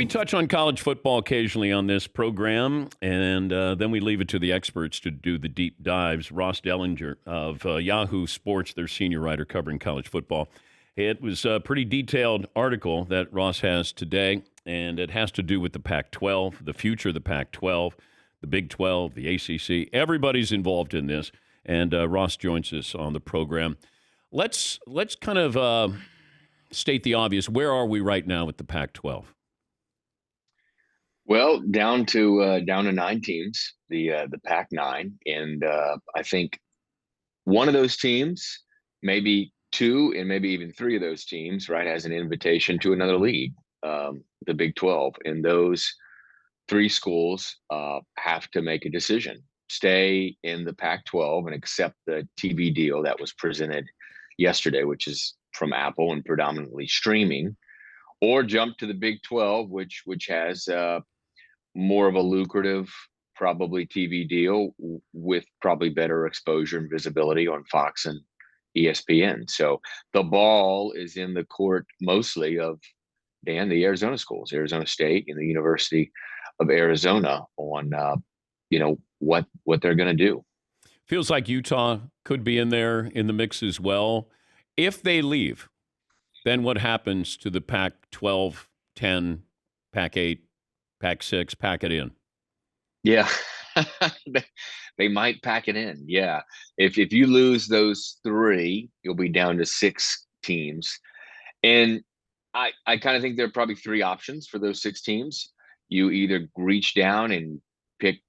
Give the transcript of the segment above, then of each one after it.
We touch on college football occasionally on this program, and then we leave it to the experts to do the deep dives. Ross Dellenger of Yahoo Sports, their senior writer covering college football. It was a pretty detailed article that Ross has today, and it has to do with the Pac-12, the future of the Pac-12, the Big 12, the ACC. Everybody's involved in this, and Ross joins us on the program. Let's kind of state the obvious. Where are we right now with the Pac-12? Well, down to 9 teams, the Pac-9, and I think one of those teams, maybe two, and maybe even three of those teams, right, has an invitation to another league, the Big 12, and those three schools have to make a decision: stay in the Pac-12 and accept the TV deal that was presented yesterday, which is from Apple and predominantly streaming, or jump to the Big 12, which has more of a lucrative, probably TV deal with probably better exposure and visibility on Fox and ESPN. So the ball is in the court mostly of the Arizona schools, Arizona State and the University of Arizona, on what they're going to do. Feels like Utah could be in there in the mix as well. If they leave, then what happens to the Pac-12, 10, Pac-8, Pac-6, pack it in? Yeah, they might pack it in. Yeah, if you lose those three, you'll be down to 6 teams, and I kind of think there are probably three options for those 6 teams. You either reach down and pick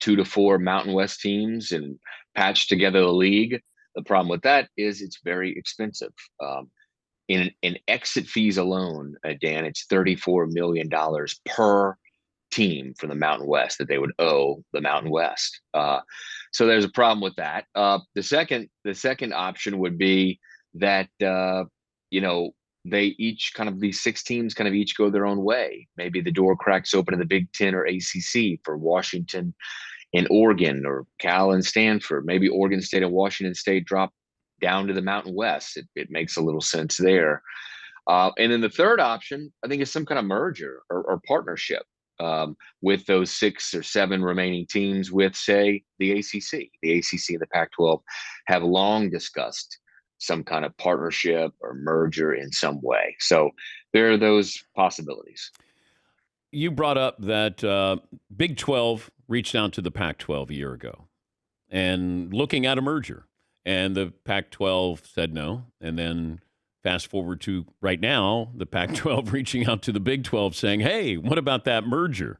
2 to 4 Mountain West teams and patch together a league. The problem with that is it's very expensive. In exit fees alone, Dan, it's $34 million per team from the Mountain West that they would owe the Mountain West. So there's a problem with that. The second option would be that they each kind of, these 6 teams kind of each go their own way. Maybe the door cracks open in the Big Ten or ACC for Washington and Oregon, or Cal and Stanford. Maybe Oregon State and Washington State drop down to the Mountain West. It makes a little sense there. And then the third option, I think, is some kind of merger or partnership with those 6 or 7 remaining teams with, say, the ACC. The ACC and the Pac-12 have long discussed some kind of partnership or merger in some way. So there are those possibilities. You brought up that Big 12 reached out to the Pac-12 a year ago and looking at a merger. And the Pac-12 said no. And then fast forward to right now, the Pac-12 reaching out to the Big 12 saying, hey, what about that merger?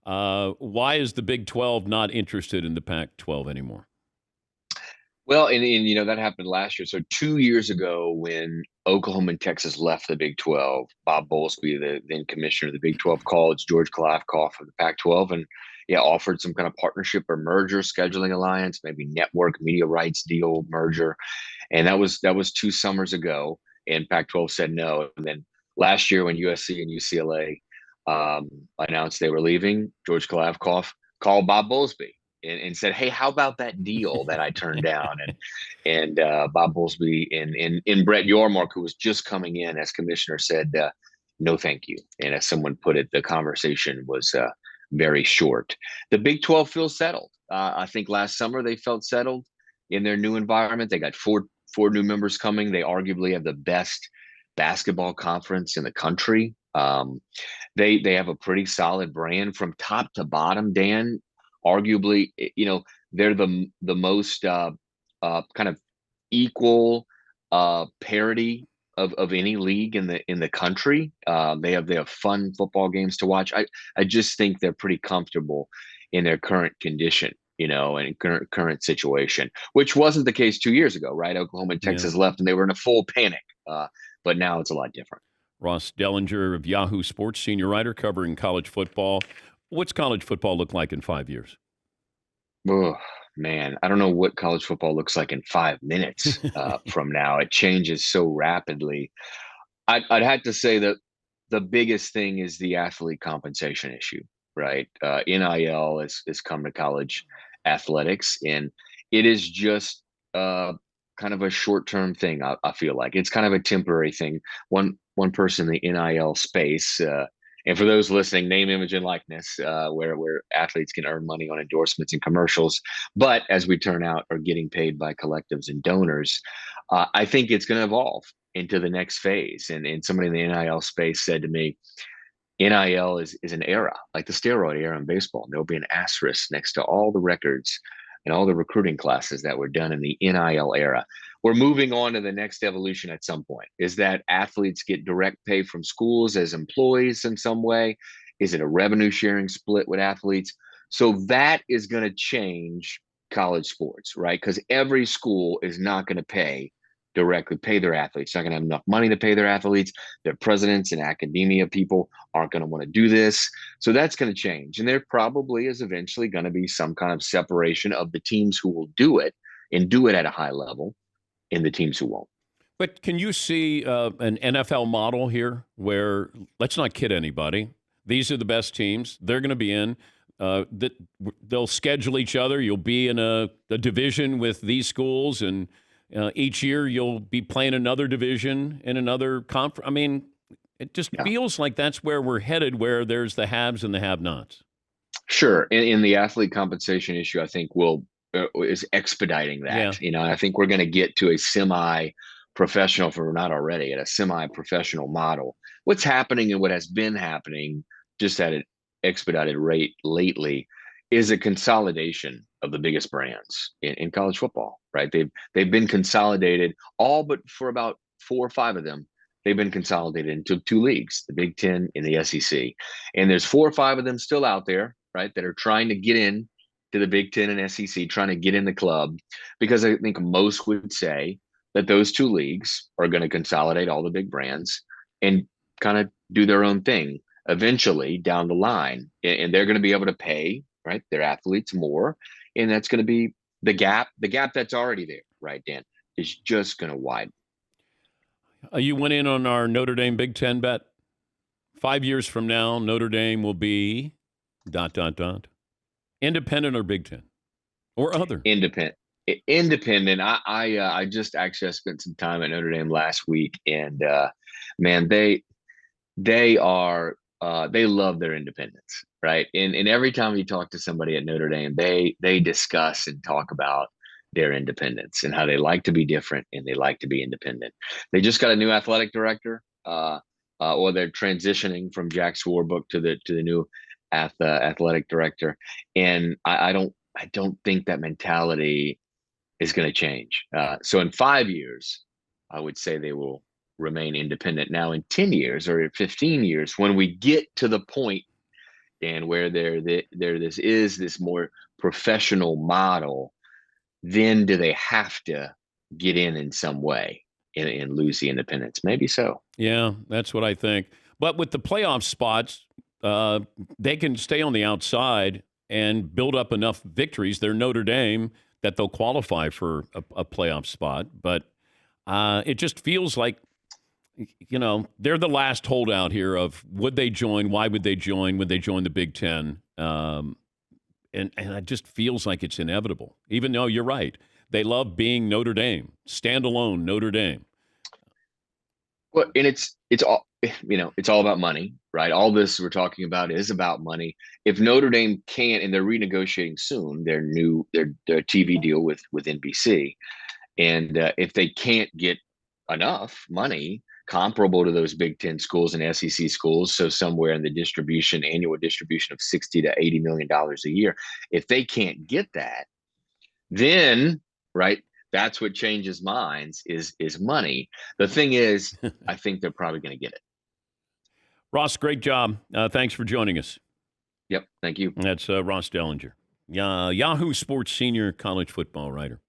Why is the Big 12 not interested in the Pac-12 anymore? Well, and that happened last year. So 2 years ago, when Oklahoma and Texas left the Big 12, Bob Bowlesby, the then commissioner of the Big 12, called George Kalafkoff of the Pac-12 and offered some kind of partnership or merger, scheduling alliance, maybe network media rights deal merger. And that was 2 summers ago. And Pac-12 said no. And then last year, when USC and UCLA announced they were leaving, George Kalafkoff called Bob Bowlesby and said, hey, how about that deal that I turned down? And Bob Bowlesby and Brett Yormark, who was just coming in as commissioner, said, no, thank you. And as someone put it, the conversation was very short. The Big 12 feels settled. I think last summer they felt settled in their new environment. They got four new members coming. They arguably have the best basketball conference in the country. They have a pretty solid brand from top to bottom, Dan. Arguably, they're the most kind of equal parity of any league in the country. They have fun football games to watch. I just think they're pretty comfortable in their current condition, and current situation, which wasn't the case 2 years ago, right? Oklahoma and Texas left, and they were in a full panic. But now it's a lot different. Ross Dellenger of Yahoo Sports, senior writer covering college football. What's college football look like in 5 years? Oh, man, I don't know what college football looks like in 5 minutes from now. It changes so rapidly. I'd have to say that the biggest thing is the athlete compensation issue, right? NIL has come to college athletics, and it is just kind of a short-term thing. I feel like it's kind of a temporary thing. One person in the NIL space And for those listening, name, image, and likeness, where athletes can earn money on endorsements and commercials, but as we turn out, are getting paid by collectives and donors. I think it's going to evolve into the next phase. And somebody in the NIL space said to me, NIL is an era, like the steroid era in baseball. There'll be an asterisk next to all the records and all the recruiting classes that were done in the NIL era. We're moving on to the next evolution at some point. Is that athletes get direct pay from schools as employees in some way? Is it a revenue sharing split with athletes? So that is going to change college sports, right? Because every school is not going to pay their athletes. Not going to have enough money to pay their athletes. Their presidents and academia people aren't going to want to do this. So that's going to change. And there probably is eventually going to be some kind of separation of the teams who will do it and do it at a high level and the teams who won't. But can you see an NFL model here where, let's not kid anybody, these are the best teams. They're going to be in. They'll schedule each other. You'll be in a division with these schools, and each year you'll be playing another division in another conference. I mean, it just feels like that's where we're headed, where there's the haves and the have-nots. Sure. In the athlete compensation issue, I think is expediting that. Yeah. I think we're going to get to a semi-professional, if we're not already, at a semi-professional model. What's happening and what has been happening just at an expedited rate lately is a consolidation of the biggest brands in college football, right? They've been consolidated, all but for about 4 or 5 of them. They've been consolidated into 2 leagues, the Big Ten and the SEC. And there's 4 or 5 of them still out there, right, that are trying to get in to the Big Ten and SEC, trying to get in the club, because I think most would say that those 2 leagues are going to consolidate all the big brands and kind of do their own thing eventually down the line. And they're going to be able to pay, right, their athletes more. And that's going to be the gap that's already there, right, Dan, is just going to widen. You went in on our Notre Dame Big Ten bet. 5 years from now, Notre Dame will be ... Independent or Big Ten or other? Independent. I just actually spent some time at Notre Dame last week, and man, they love their independence, right? And every time you talk to somebody at Notre Dame, they discuss and talk about their independence and how they like to be different and they like to be independent. They just got a new athletic director, or they're transitioning from Jack Swarbrick to the new athletic director, and I don't think that mentality is going to change. So in 5 years, I would say they will remain independent. Now in 10 years or 15 years, when we get to the point, and where this more professional model, then do they have to get in some way and lose the independence? Maybe so. Yeah, that's what I think. But with the playoff spots, they can stay on the outside and build up enough victories. They're Notre Dame that they'll qualify for a playoff spot. But it just feels like, they're the last holdout here of would they join? Why would they join? Would they join the Big Ten? And it just feels like it's inevitable, even though you're right. They love being Notre Dame, standalone Notre Dame. Well, and it's all, it's all about money, right? All this we're talking about is about money. If Notre Dame can't, and they're renegotiating soon their TV deal with NBC, and if they can't get enough money comparable to those Big Ten schools and SEC schools, so somewhere in the annual distribution of $60 to $80 million a year, if they can't get that, then, right, that's what changes minds is money. The thing is, I think they're probably going to get it. Ross, great job. Thanks for joining us. Yep, thank you. That's Ross Dellenger, Yahoo Sports senior college football writer.